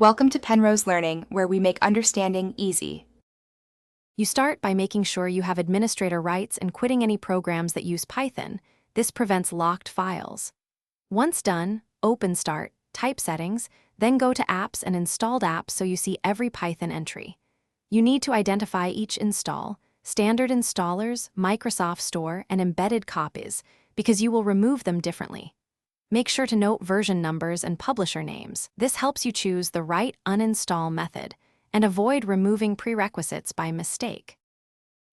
Welcome to Penrose Learning, where we make understanding easy. You start by making sure you have administrator rights and quitting any programs that use Python. This prevents locked files. Once done, open Start, type Settings, then go to Apps and Installed Apps so you see every Python entry. You need to identify each install, standard installers, Microsoft Store, and embedded copies, because you will remove them differently. Make sure to note version numbers and publisher names. This helps you choose the right uninstall method and avoid removing prerequisites by mistake.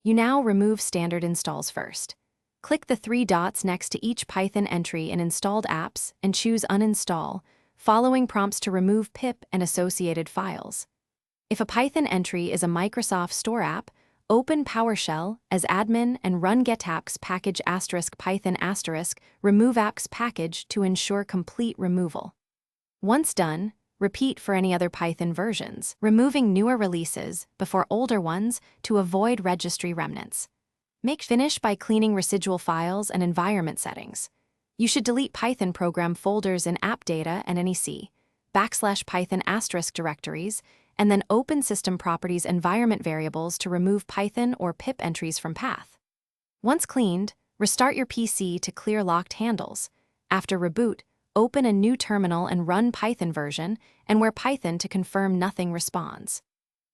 You now remove standard installs first. Click the three dots next to each Python entry in Installed Apps and choose Uninstall, following prompts to remove pip and associated files. If a Python entry is a Microsoft Store app, open PowerShell as admin and run getapps package *python remove apps package to ensure complete removal. Once done, repeat for any other Python versions, removing newer releases before older ones to avoid registry remnants. Finish by cleaning residual files and environment settings. You should delete Python program folders in app data and any /python directories, and then open System Properties environment variables to remove Python or pip entries from path. Once cleaned, restart your PC to clear locked handles. After reboot, open a new terminal and run Python version and where Python to confirm nothing responds.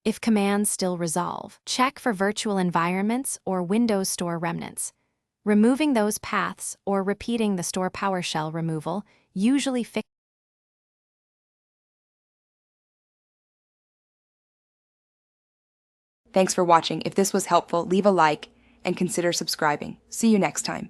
If commands still resolve, check for virtual environments or Windows Store remnants. Removing those paths or repeating the Store PowerShell removal usually fixes. Thanks for watching. If this was helpful, leave a like and consider subscribing. See you next time.